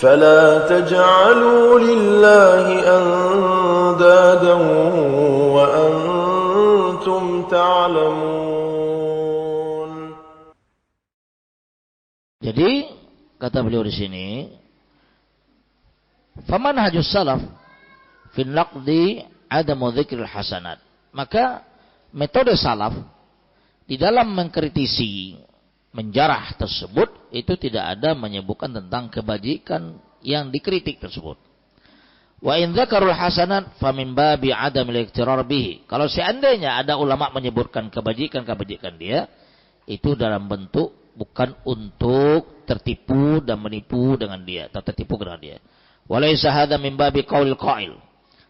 فلا تجعلوا لله أندادا وأنتم تعلمون. Jadi kata beliau di sini, famanhajus salaf fil naqdi adamu dzikril hasanat. Maka metode salaf di dalam mengkritisi, menjarah tersebut itu tidak ada menyebutkan tentang kebajikan yang dikritik tersebut. Wa in dzakarul hasanat fa min babi adamil iktirar bihi. Kalau seandainya ada ulama menyebutkan kebajikan-kebajikan dia, itu dalam bentuk bukan untuk tertipu dan menipu dengan dia atau tertipu dengan dia. Walaysa hadza min babi qaulil qail.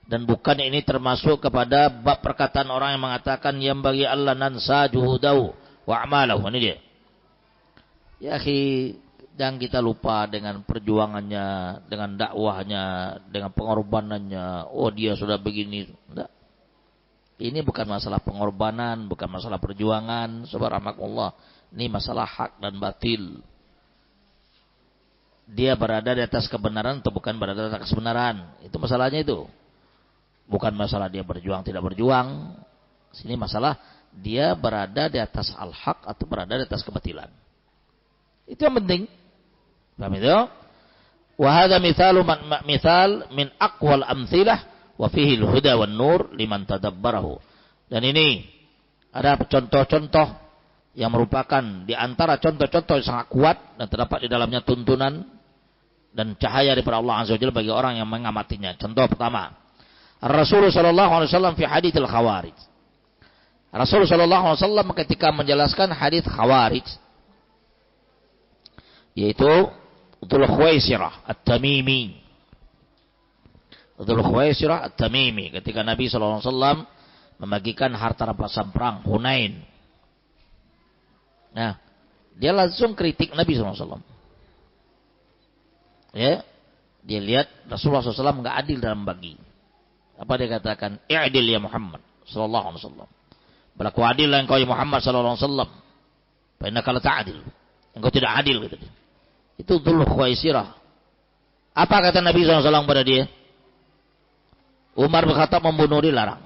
Dan bukan ini termasuk kepada bab perkataan orang yang mengatakan yang bagi Allah nansa juhudahu wa amalahu. Ini dia. Ya akhi, jangan kita lupa dengan perjuangannya, dengan dakwahnya, dengan pengorbanannya. Oh dia sudah begini. Enggak. Ini bukan masalah pengorbanan, bukan masalah perjuangan. Subhanallah. Ini masalah hak dan batil. Dia berada di atas kebenaran atau bukan berada di atas kebenaran. Itu masalahnya itu. Bukan masalah dia berjuang tidak berjuang. Sini masalah dia berada di atas al-haq atau berada di atas kebatilan. Itu yang penting. Paham itu? Wa hadza mithal min aqwal amthilah wa fihi al-huda wan nur liman tadabbarahu. Dan ini ada contoh-contoh yang merupakan di antara contoh-contoh yang sangat kuat dan terdapat di dalamnya tuntunan dan cahaya daripada Allah Azza wa Jalla bagi orang yang mengamatinya. Contoh pertama, Rasulullah sallallahu alaihi wasallam fi hadits al-khawarij. Rasulullah sallallahu alaihi wasallam ketika menjelaskan hadits khawarij, yaitu Dzul Khuwaisirah At-Tamimi. Dzul Khuwaisirah At-Tamimi ketika Nabi sallallahu alaihi wasallam membagikan harta rampasan perang Hunain. Nah, dia langsung kritik Nabi sallallahu alaihi wasallam. Ya, dia lihat Rasulullah SAW enggak adil dalam bagi. Apa dia katakan? I'dil ya Muhammad sallallahu alaihi wasallam. Berlaku adillah engkau ya Muhammad sallallahu alaihi wasallam. Fa innaka la ta'dil. Engkau tidak adil gitu. Itu Dzul Khuwaisirah. Apa kata Nabi SAW pada dia? Umar bin Khattab membunuh dia, larang.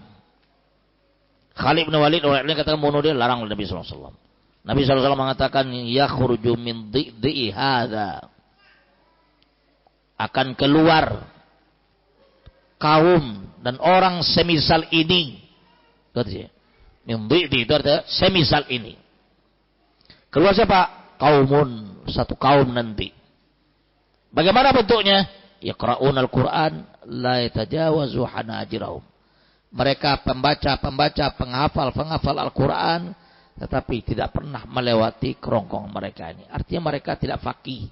Khalid bin Walid orang lain katakan membunuh dia, larang oleh Nabi SAW. Nabi SAW mengatakan yakhruju min dhi'i hadza. Akan keluar kaum dan orang semisal ini. Min dhi'i itu artinya semisal ini. Keluar siapa? Kaumun, satu kaum nanti. Bagaimana bentuknya? Yaqra'un al-Qur'an la yatajawazu hanajirahum. Mereka pembaca, penghafal Al-Qur'an tetapi tidak pernah melewati kerongkong mereka ini. Artinya mereka tidak faqih.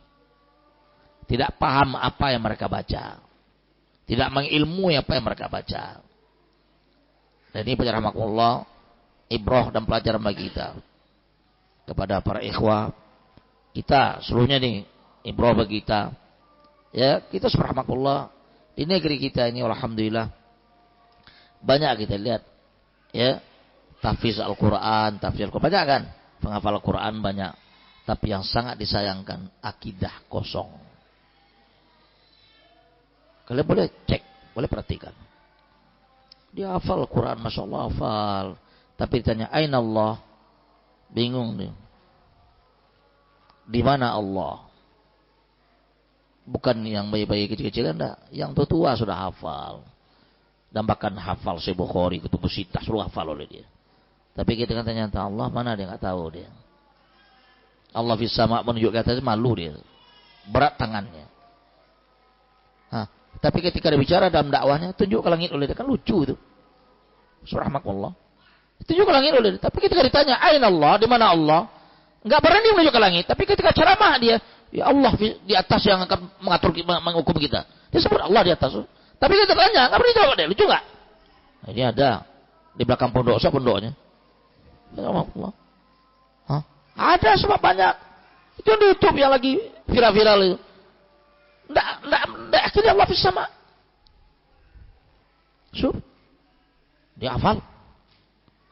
Tidak paham apa yang mereka baca. Tidak mengilmui apa yang mereka baca. Dan ini rahmatullah, ibrah dan pelajaran bagi kita. Kepada para ikhwah kita seluruhnya nih, ibrah bagi kita. Ya, kita subhanallah di negeri kita ini alhamdulillah banyak kita lihat ya, tahfiz Al-Qur'an, tafsir Al-Qur'an banyak kan? Penghafal Al-Qur'an banyak. Tapi yang sangat disayangkan akidah kosong. Kalian boleh cek, boleh perhatikan. Dia hafal Al-Qur'an, Masya Allah hafal. Tapi ditanya, aina Allah? Bingung dia. Di mana Allah? Bukan yang bayi-bayi kecil-kecil, enggak. Yang tua sudah hafal. Dan bahkan hafal Sahih Bukhari, Kutubus Sittah, sudah hafal oleh dia. Tapi kita tanya Allah, mana dia enggak tahu dia. Allah fis sama' menunjuk ke atas, malu dia. Berat tangannya. Hah. Tapi ketika dia bicara dalam dakwahnya, tunjuk ke langit oleh dia. Kan lucu itu. Subhanallah. Tunjuk ke langit oleh dia. Tapi ketika ditanya, aina Allah? Di mana Allah? Enggak berani menunjuk ke langit. Tapi ketika ceramah dia, ya Allah di atas yang akan mengatur, menghukum kita. Dia sebut Allah di atas. Tapi kita tanya, enggak berani jawab dia. Lucu enggak? Nah, ini ada di belakang pondok. Siapa pondoknya? Allah. Hah? Ada sebab banyak. Itu di YouTube yang lagi viral-viral itu. Enggak, akhirnya Allah fis sama. Dia hafal.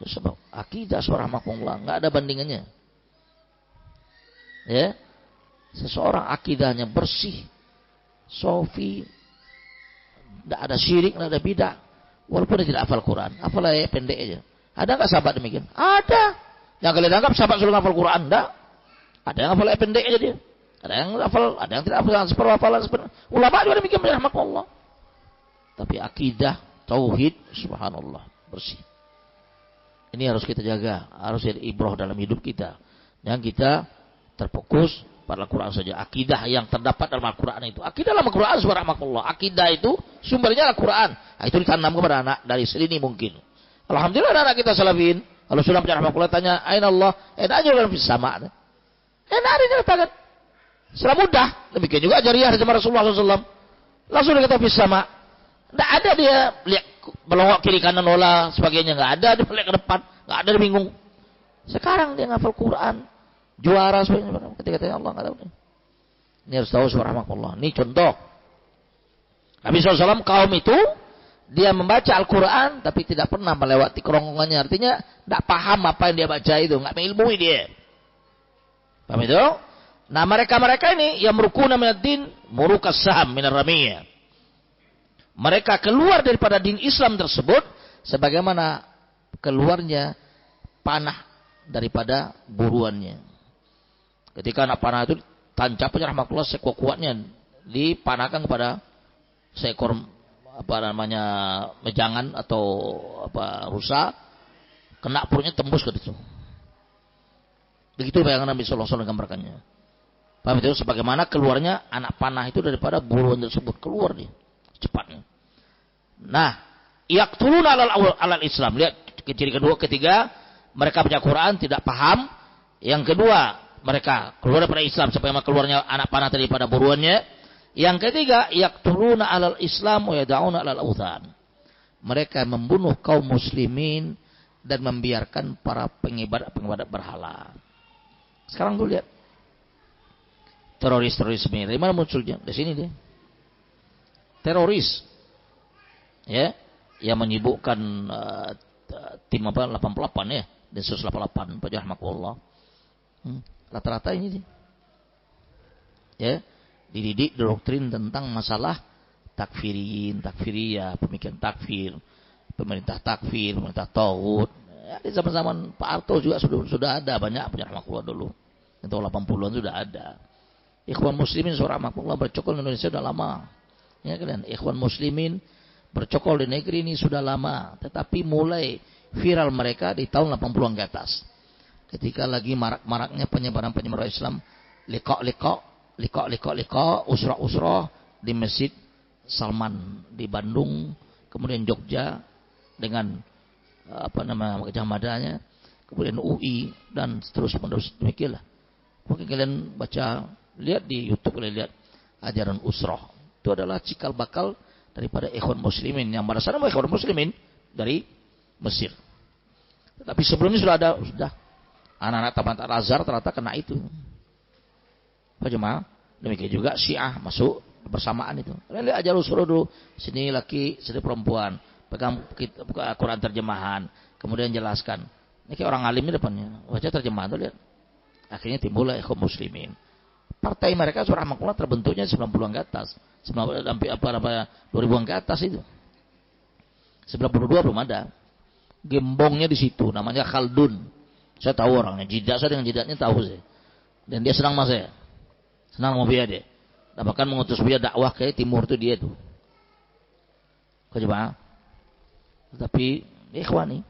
Sebab akidah subhanallah enggak ada bandingannya. Ya. Seseorang akidahnya bersih, sofi, tidak ada syirik, tidak ada bidah. Walaupun dia tidak hafal Quran, hafal ayat pendek aja. Ada nggak sahabat demikian? Ada. Yang kalian anggap sahabat suruh hafal Quran, enggak. Ada yang hafal ayat pendek aja dia. Ada yang hafal, ada yang tidak hafal separuh hafalan. Ulama juga demikian, rahmatullah. Tapi akidah, tauhid, subhanallah, bersih. Ini harus kita jaga, harus jadi ibrah dalam hidup kita. Dan kita terfokus pada Al-Quran saja. Akidah yang terdapat dalam Al-Quran itu. Akidah dalam Al-Quran, subhanallah. Akidah itu sumbernya Al-Quran. Nah, itu ditanam kepada anak dari sini mungkin. Alhamdulillah anak kita salafin. Kalau sudah bicara Al-Quran, tanya, Aina Allah? Enak aja dalam sama. Enak aja letakkan. Setelah mudah. Demikian juga jariah sama Rasulullah SAW. Langsung dia kata sama. Tidak ada dia lihat belongok kiri kanan olah sebagainya, nggak ada, dia balik ke depan, nggak ada, dia bingung. Sekarang dia ngafal Quran, juara sebagainya. Ketika tanya Allah nggak tahu. Ini harus tahu subhanallah. Ini contoh. Nabi SAW kaum itu dia membaca Al-Quran tapi tidak pernah melewati kerongkongannya. Artinya tidak paham apa yang dia baca itu, nggak mengilmui dia. Paham itu? Nah mereka ini yang merukuna minad-din murukas saham minar ramiyah. Mereka keluar daripada din Islam tersebut sebagaimana keluarnya panah daripada buruannya. Ketika anak panah itu tancapnya rahmatullah sekuat-kuatnya dipanahkan kepada seekor mejangan atau rusa, kena perutnya tembus ke situ. Begitu bayangan Nabi sallallahu alaihi wasallam gambarkannya. Paham itu? Sebagaimana keluarnya anak panah itu daripada buruan tersebut, keluar dia cepatnya. Nah, yaqtuluna alal Islam. Lihat ciri kedua, ketiga, mereka baca Quran tidak paham. Yang kedua, mereka keluar daripada Islam sebagaimana keluarnya anak panah daripada buruannya. Yang ketiga, yaqtuluna alal Islam wa yad'una alal authan. Mereka membunuh kaum muslimin dan membiarkan para pengibadat berhala. Sekarang tuh lihat terorisme dari mana munculnya? Di sini dia. Teroris ya yang menyibukkan tim 88 ya, Densus 88 Pak Rahmatullah. Rata-rata ini dia. Ya, dididik doktrin tentang masalah takfiriyah, pemikiran takfir, pemerintah tauhid. Ya, di zaman-zaman Pak Harto juga sudah ada banyak Pak Rahmatullah dulu. Itu 80-an sudah ada. Ikhwan muslimin surah rahmatullah bercokol di Indonesia sudah lama. Ya kalian, ikhwan muslimin bercokol di negeri ini sudah lama, tetapi mulai viral mereka di tahun 80-an ke atas. Ketika lagi marak-maraknya penyebaran Islam, liqa, usrah di Masjid Salman di Bandung, kemudian Jogja dengan Gajah Madanya, kemudian UI dan terus-menerus demikianlah. Mungkin kalian baca, lihat di YouTube, kalian lihat ajaran usrah. Itu adalah cikal bakal daripada ikhwan muslimin yang pada sana ikhwan muslimin dari Mesir. Tetapi sebelumnya sudah anak-anak taman Al-Azhar ternyata kena itu. Apa jemaah? Demikian juga Syiah masuk bersamaan itu. Kalian lihat ajar usrah dulu, sini laki, sini perempuan, pegang Quran terjemahan, kemudian jelaskan. Ini kayak orang alim di depannya, baca terjemahan tuh lihat. Akhirnya timbullah ikhwan muslimin. Partai mereka surah rahmatullah terbentuknya 90-an ke atas. 2000-an ke atas itu. 92 belum ada. Gembongnya di situ, namanya Khaldun. Saya tahu orangnya, jidat saya dengan jidatnya tahu saya. Dan dia senang sama saya. Senang sama dia. Dan bahkan mengutus dia dakwah ke timur itu dia tuh. Kau coba. Tetapi ikhwan nih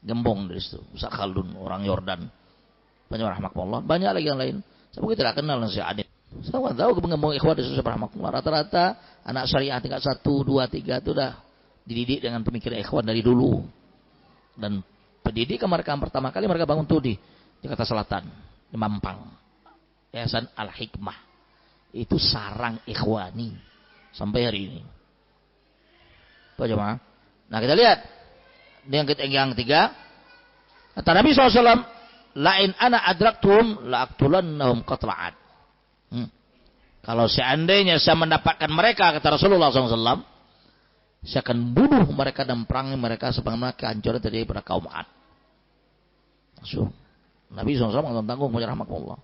gembong dari situ. Musa Khaldun, orang Yordan. Banyak rahmatullah, banyak lagi yang lain. Saya mungkin tidak kenal dengan si Adit. Saya tahu gembong ikhwan di situ rahmatullah. Rata-rata anak syariah tingkat 1, 2, 3 itu dah dididik dengan pemikiran ikhwan dari dulu. Dan pendidikan mereka pertama kali mereka bangun tuh di Jakarta Selatan, di Mampang. Yayasan Al-Hikmah. Itu sarang ikhwani sampai hari ini. Apa jemaah? Nah, kita lihat yang ketiga, kata Nabi SAW, lain ana adraktum la aqtulannahum qatla'at. Kalau seandainya saya mendapatkan mereka, kata Rasulullah SAW, saya akan bunuh mereka dan perangi mereka sebagaimana kehancuran terjadi pada kaum Ad. So, Nabi SAW tanggung rahmatullah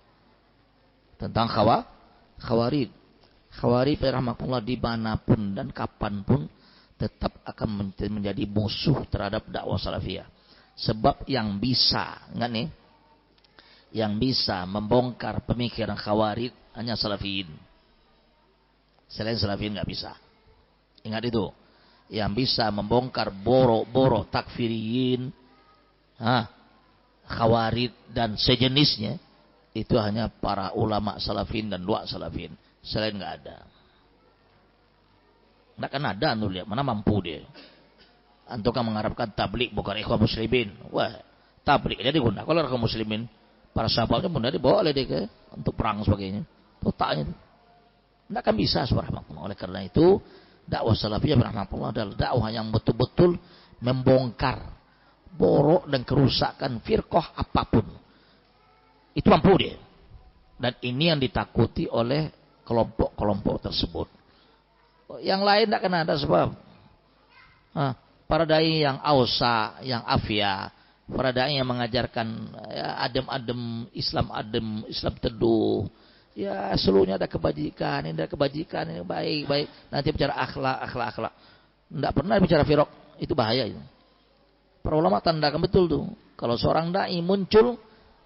tentang Khawarid. Khawarij rahmatullah dimanapun dan kapanpun tetap akan menjadi musuh terhadap dakwah salafiyah. Sebab yang bisa, enggak nih, yang bisa membongkar pemikiran Khawarij hanya salafiyin. Selain salafiyin nggak bisa. Ingat itu. Yang bisa membongkar borok-borok takfiriyin, Khawarij dan sejenisnya, itu hanya para ulama salafin dan dua salafin. Selain nggak ada. Nggak kan ada, antum lihat mana mampu dia. Antum kan mengharapkan tablik bukan ikhwan muslimin. Wah, tablik aja digunakan. Kalau ikhwan muslimin, para sahabatnya mudah dibawa oleh dia untuk perang sebagainya. Totalnya itu. Nggak akan bisa, subhanallah. Oleh karena itu, dakwah salafiyah rahmatullah adalah dakwah yang betul-betul membongkar borok dan kerusakan firqah apapun. Itu mampu dia. Dan ini yang ditakuti oleh kelompok-kelompok tersebut. Yang lain tidak kena ada sebab. Para dai yang ausa, yang afia, para dai yang mengajarkan ya, adem-adem, Islam teduh. Ya seluruhnya ada kebajikan, ini ada kebajikan, ini baik. Nanti bicara akhlak. Tidak pernah bicara firqah, itu bahaya itu. Para ulama tandakan betul tuh. Kalau seorang dai muncul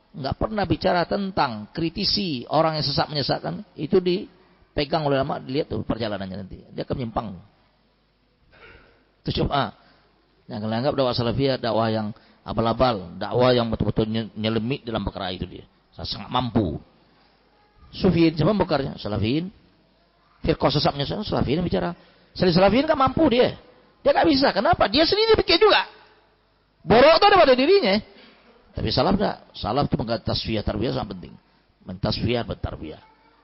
nggak pernah bicara tentang kritisi orang yang sesat menyesatkan, itu dipegang oleh ulama, dilihat tuh perjalanannya nanti. Dia akan menyimpang. Itu coba. Yang menganggap dakwah salafiyah dakwah yang abal-abal, dakwah yang betul-betul nyelemik dalam perkara itu dia. Sangat mampu. Sufiin siapa bekarnya? Salafiyin. Firqah sesat menyesatkan, salafiyin bicara. Salafiyin kan mampu dia. Dia nggak bisa. Kenapa? Dia sendiri pikir juga. Borok itu ada pada dirinya. Tapi salaf enggak. Salaf itu mengganti tasfiyah, tarbiyah sangat penting. Mentasfiyah, bertarbiyah.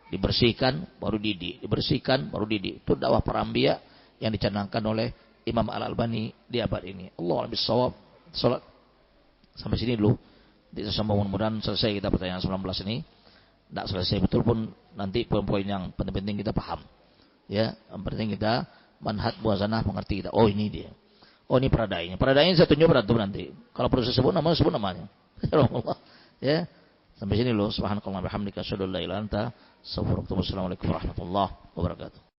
Dibersihkan, baru didik. Dibersihkan, baru didik. Itu dakwah para anbiya yang dicanangkan oleh Imam Al-Albani di abad ini. Allah bisawab. Salat. Sampai sini dulu. Mudah-mudahan selesai kita pertanyaan 19 ini. Tidak selesai betul pun nanti poin-poin yang penting-penting kita paham. Ya, yang penting kita manhaj muazanah mengerti kita. Oh ini dia. Oh ini peradainya. Peradainya saya tunjuk pada nanti. Kalau perlu saya sebut namanya, sebut namanya. Ya. Sampai sini loh. Subhanakallah bihamdika asyhadu an la ilaha illa anta astaghfiruka wa atubu ilaik. Assalamualaikum warahmatullahi wabarakatuh.